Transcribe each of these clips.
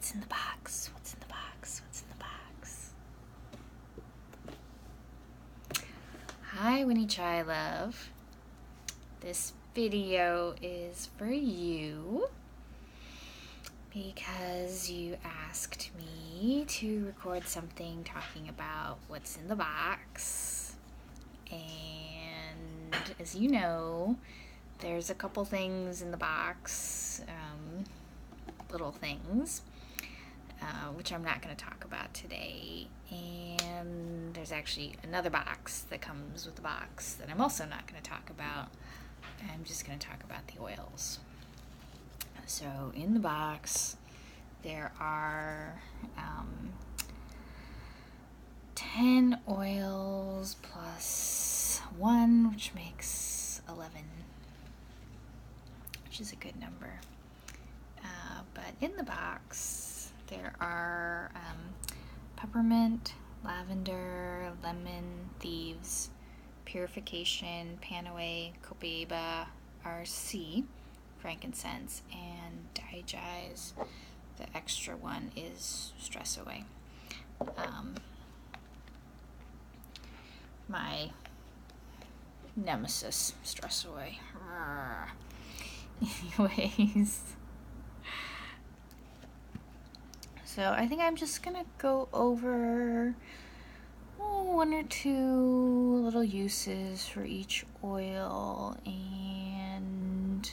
What's in the box? What's in the box? What's in the box? Hi, Winnie Chai Love. This video is for you because you asked me to record something talking about what's in the box. And as you know, there's a couple things in the box, little things, which I'm not going to talk about today. And there's actually another box that comes with the box that I'm also not going to talk about. I'm just going to talk about the oils. So in the box, there are 10 oils plus 1, which makes 11, which is a good number. But in the box, there are peppermint, lavender, lemon, thieves, purification, panaway, copaiba, RC, frankincense, and digize. The extra one is stress away. My nemesis, stress away. Anyways, so I think I'm just gonna go over one or two little uses for each oil, and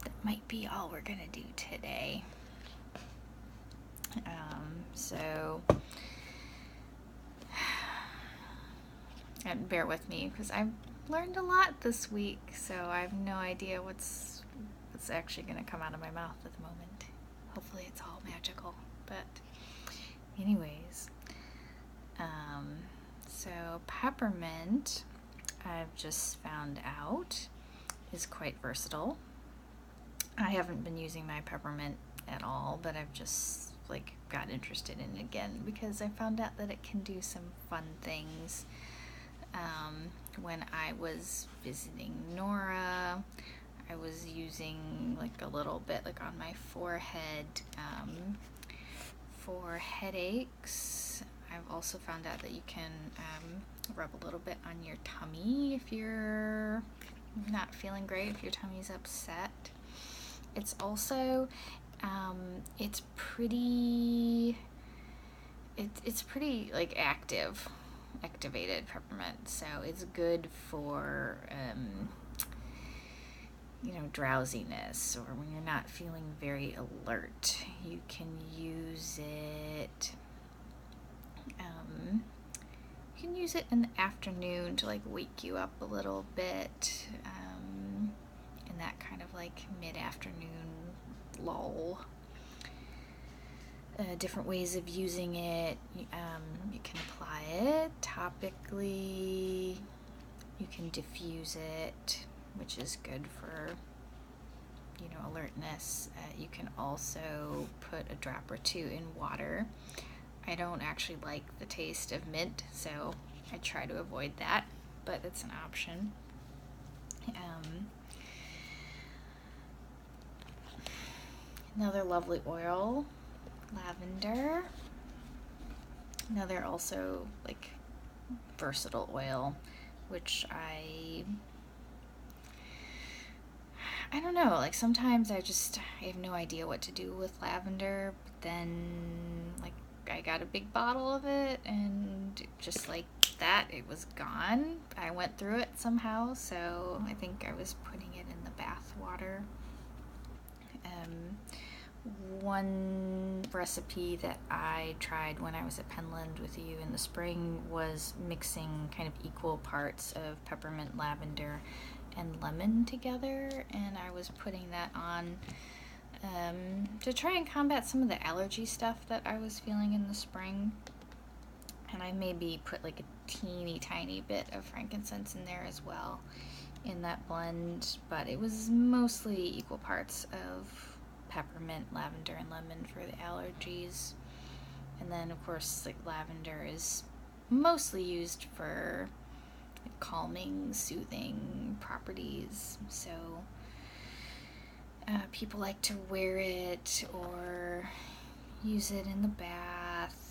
that might be all we're gonna do today. So and bear with me because I've learned a lot this week, so I have no idea what's actually going to come out of my mouth at the moment. Hopefully it's all magical, but anyways, so peppermint, I've just found out, is quite versatile. I haven't been using my peppermint at all, but I've just got interested in it again because I found out that it can do some fun things. When I was visiting Nora, I was using a little bit on my forehead for headaches. I've also found out that you can rub a little bit on your tummy if you're not feeling great, if your tummy's upset. It's also it's pretty activated peppermint, so it's good for drowsiness, or when you're not feeling very alert, you can use it. You can use it in the afternoon to wake you up a little bit, in that kind of mid-afternoon lull. Different ways of using it. You can apply it topically. You can diffuse it, which is good for alertness. You can also put a drop or two in water. I don't actually like the taste of mint, so I try to avoid that, but it's an option. Another lovely oil, lavender. Another also versatile oil, which I don't know, sometimes I have no idea what to do with lavender, but then I got a big bottle of it, and just like that, it was gone. I went through it somehow, so I think I was putting it in the bath water. One recipe that I tried when I was at Penland with you in the spring was mixing kind of equal parts of peppermint, lavender, and lemon together, and I was putting that on to try and combat some of the allergy stuff that I was feeling in the spring. And I maybe put a teeny tiny bit of frankincense in there as well in that blend, but it was mostly equal parts of peppermint, lavender, and lemon for the allergies. And then of course lavender is mostly used for calming, soothing properties. So People like to wear it or use it in the bath.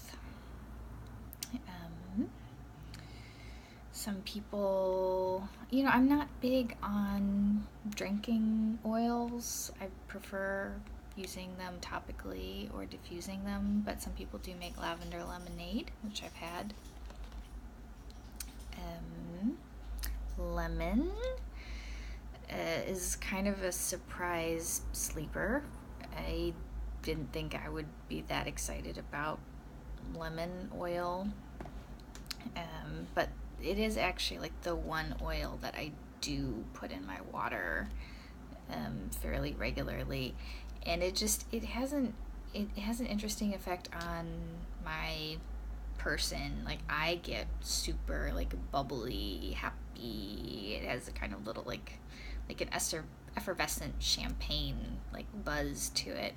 Some people, I'm not big on drinking oils. I prefer using them topically or diffusing them, but some people do make lavender lemonade, which I've had. Lemon is kind of a surprise sleeper. I didn't think I would be that excited about lemon oil, but it is actually like the one oil that I do put in my water fairly regularly, and it has an interesting effect on my person. Like, I get super like bubbly, happy. It has a kind of little like an effervescent champagne like buzz to it,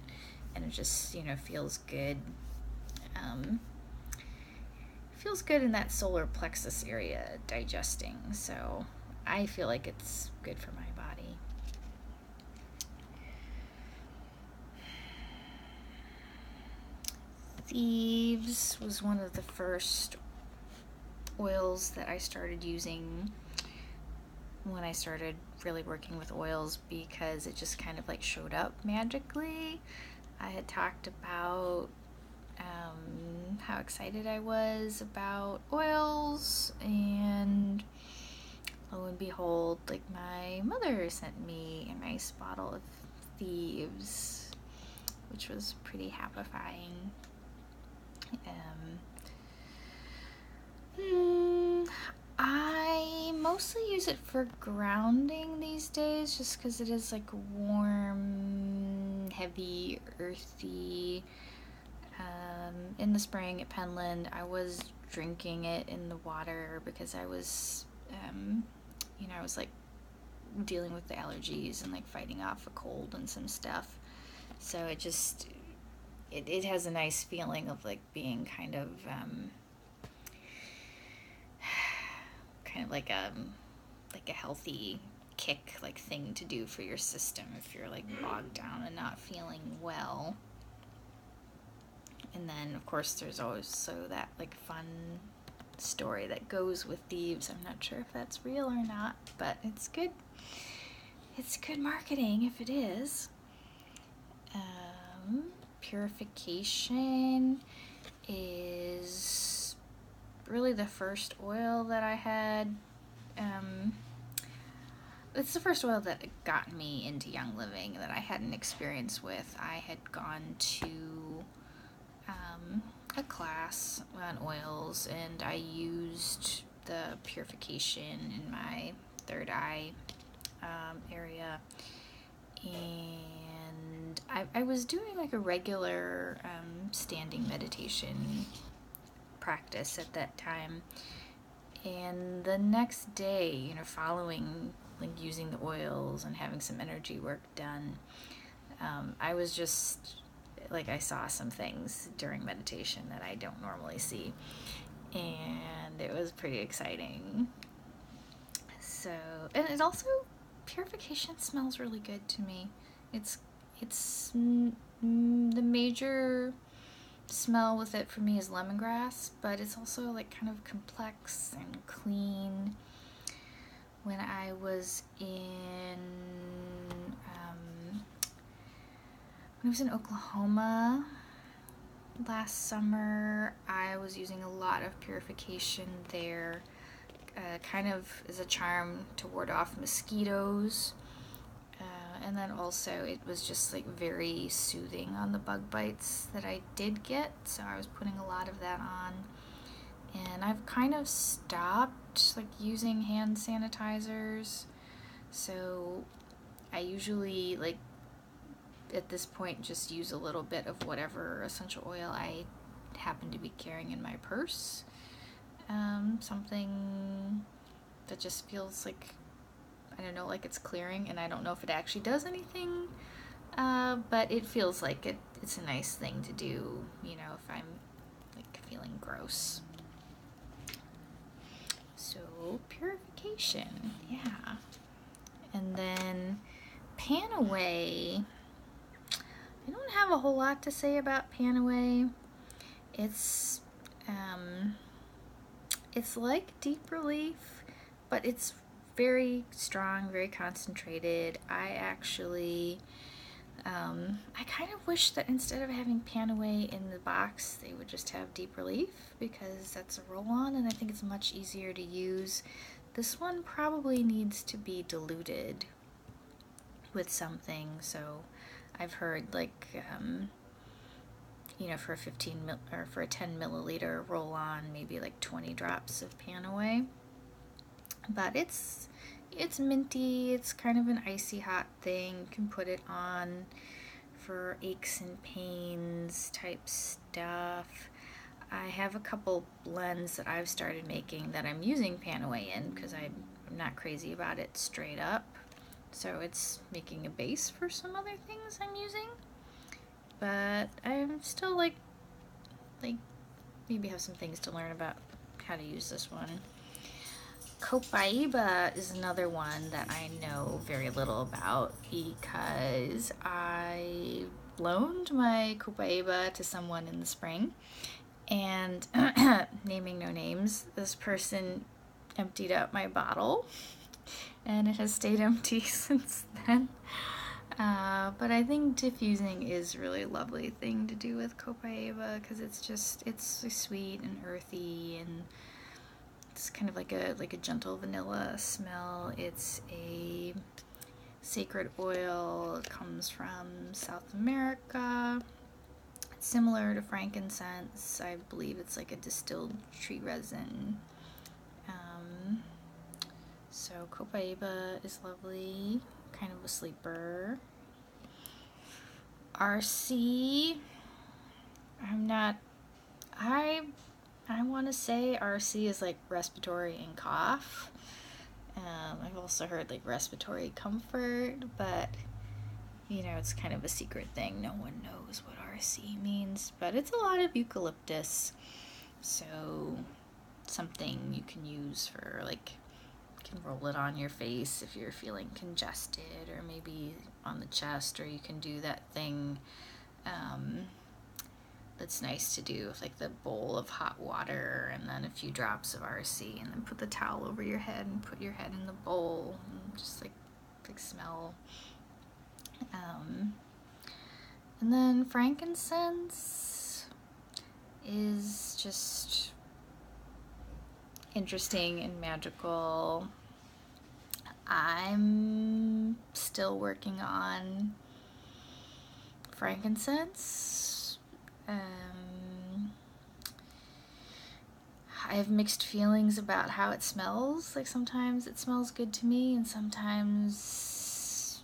and it just feels good. Feels good in that solar plexus area, digesting. So I feel like it's good for my body. Thieves was one of the first oils that I started using when I started really working with oils, because it just kind of like showed up magically. I had talked about how excited I was about oils, and lo and behold, like, my mother sent me a nice bottle of Thieves, which was pretty happifying. I mostly use it for grounding these days, just because it is like warm, heavy, earthy. In the spring at Penland, I was drinking it in the water because I was, I was like dealing with the allergies and like fighting off a cold and some stuff. So it just, it has a nice feeling of like being kind of like a healthy kick like thing to do for your system if you're like bogged down and not feeling well. And then of course there's also that like fun story that goes with Thieves. I'm not sure if that's real or not, but it's good marketing if it is. Purification is really the first oil that I had. It's the first oil that got me into Young Living that I had an experience with. I had gone to a class on oils, and I used the purification in my third eye area, and I was doing like a regular standing meditation practice at that time, and the next day, following like using the oils and having some energy work done, I was just like, I saw some things during meditation that I don't normally see, and it was pretty exciting. So, and it also, purification smells really good to me. It's the major smell with it for me is lemongrass, but it's also like kind of complex and clean. When I was in Oklahoma last summer, I was using a lot of purification there, kind of as a charm to ward off mosquitoes. And then also it was just like very soothing on the bug bites that I did get, so I was putting a lot of that on. And I've kind of stopped like using hand sanitizers, so I usually like at this point just use a little bit of whatever essential oil I happen to be carrying in my purse. Something that just feels like, I don't know, like it's clearing, and I don't know if it actually does anything, but it feels like it's a nice thing to do, if I'm like feeling gross. So purification, yeah. And then Panaway, I don't have a whole lot to say about Panaway. It's like deep relief, but it's very strong, very concentrated. I actually, I kind of wish that instead of having Panaway in the box, they would just have deep relief, because that's a roll-on and I think it's much easier to use. This one probably needs to be diluted with something, so I've heard like, you know, for a 10 milliliter roll-on, maybe like 20 drops of Panaway. But it's minty, it's kind of an icy hot thing. You can put it on for aches and pains type stuff. I have a couple blends that I've started making that I'm using Panaway in, because I'm not crazy about it straight up. So it's making a base for some other things I'm using. But I'm still like maybe have some things to learn about how to use this one. Copaiba is another one that I know very little about, because I loaned my Copaiba to someone in the spring, and naming no names, this person emptied out my bottle and it has stayed empty since then. But I think diffusing is a really lovely thing to do with Copaiba, because it's sweet and earthy, and it's kind of like a gentle vanilla smell. It's a sacred oil. It comes from South America. It's similar to frankincense. I believe it's like a distilled tree resin. So Copaiba is lovely, kind of a sleeper. RC, I want to say RC is like respiratory and cough. I've also heard like respiratory comfort, but you know, it's kind of a secret thing. No one knows what RC means, but it's a lot of eucalyptus. So something you can use for like, you can roll it on your face if you're feeling congested, or maybe on the chest, or you can do that thing that's nice to do with like the bowl of hot water and then a few drops of RC, and then put the towel over your head and put your head in the bowl and just like smell. And then frankincense is just interesting and magical. I'm still working on frankincense. I have mixed feelings about how it smells. Like sometimes it smells good to me, and sometimes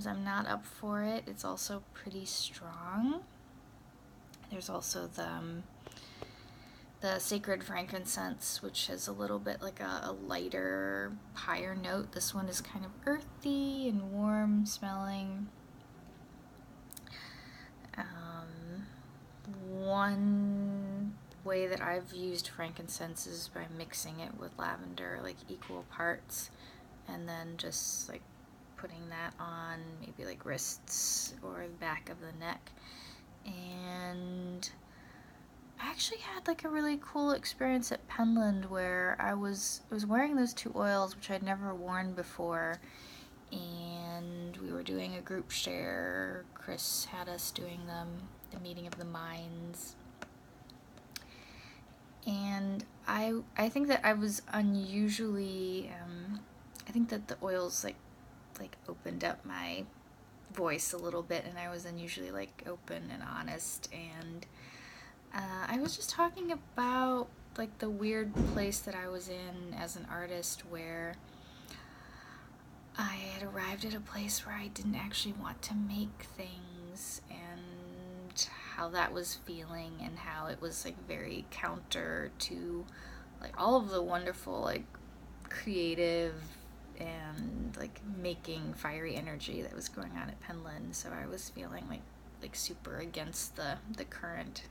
I'm not up for it. It's also pretty strong. There's also the sacred frankincense, which has a little bit like a lighter, higher note. This one is kind of earthy and warm smelling. One way that I've used frankincense is by mixing it with lavender, like equal parts, and then just like putting that on maybe like wrists or the back of the neck. And I actually had like a really cool experience at Penland where I was wearing those two oils, which I'd never worn before, and we were doing a group share. Chris had us doing the meeting of the minds, and I think that I was unusually I think that the oils like opened up my voice a little bit, and I was unusually like open and honest, and I was just talking about like the weird place that I was in as an artist, where I had arrived at a place where I didn't actually want to make things, and how that was feeling, and how it was like very counter to like all of the wonderful like creative and like making fiery energy that was going on at Penland. So I was feeling like super against the current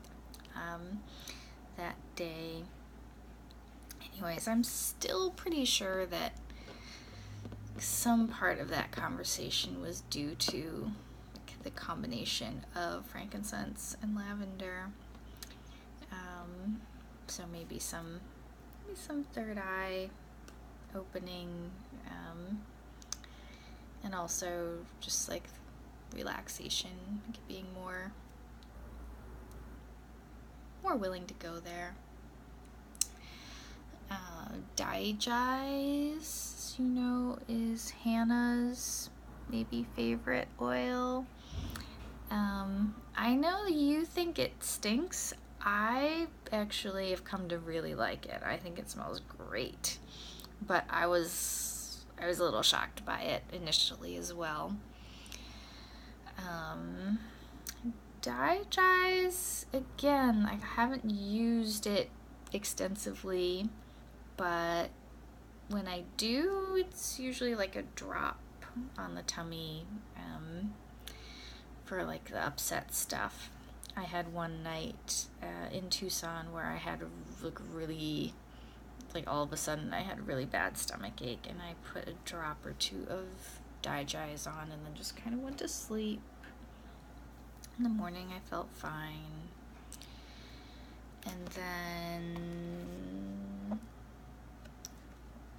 that day. Anyways, I'm still pretty sure that some part of that conversation was due to the combination of frankincense and lavender. So maybe some third eye opening, and also just like relaxation, like being more willing to go there. Digest, is Hannah's maybe favorite oil. I know you think it stinks. I actually have come to really like it. I think it smells great, but I was a little shocked by it initially as well. Digest, again, I haven't used it extensively, but when I do, it's usually like a drop on the tummy, for like the upset stuff. I had one night in Tucson where I had really, all of a sudden I had a really bad stomach ache, and I put a drop or two of Digest on and then just kind of went to sleep. In the morning I felt fine. And then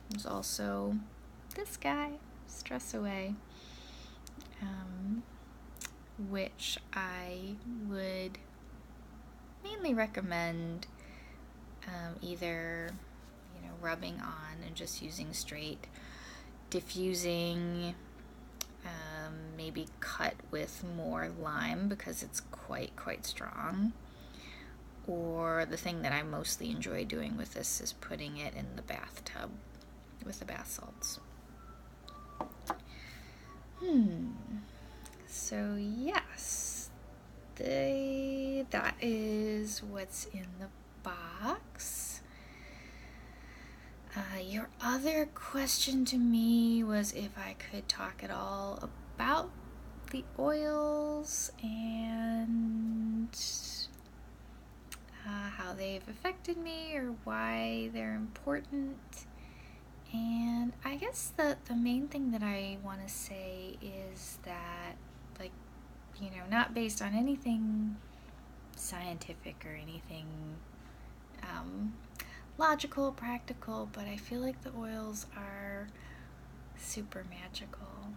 there's also this guy, Stress Away, which I would mainly recommend either rubbing on and just using straight, diffusing, maybe cut with more lime because it's quite strong. Or the thing that I mostly enjoy doing with this is putting it in the bathtub with the bath salts. So yes, that is what's in the box. Your other question to me was if I could talk at all about the oils and how they've affected me or why they're important. And I guess the main thing that I want to say is that, not based on anything scientific or anything logical, practical, but I feel like the oils are super magical.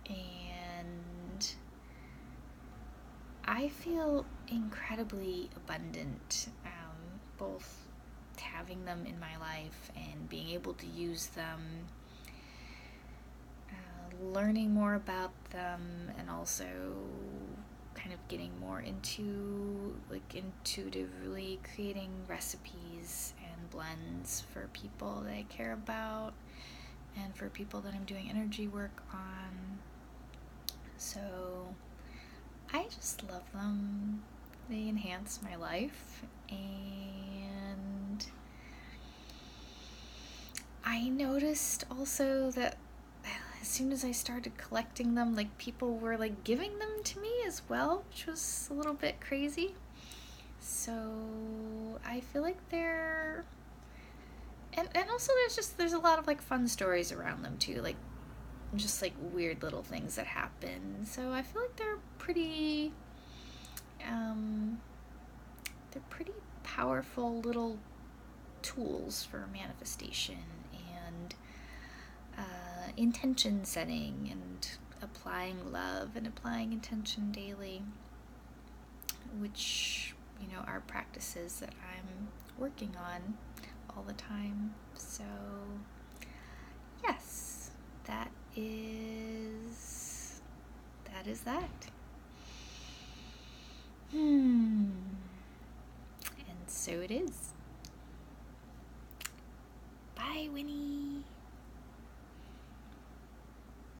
And I feel incredibly abundant, both having them in my life and being able to use them, learning more about them, and also kind of getting more into intuitively creating recipes and blends for people that I care about and for people that I'm doing energy work on. So I just love them. They enhance my life, and I noticed also that as soon as I started collecting them, people were giving them to me as well, which was a little bit crazy. So I feel like they're, and also there's a lot of fun stories around them too, just weird little things that happen. So I feel like they're pretty powerful little tools for manifestation and intention setting and applying love and applying intention daily, which are practices that I'm working on all the time. So yes, that is that. And so it is. Bye, Winnie.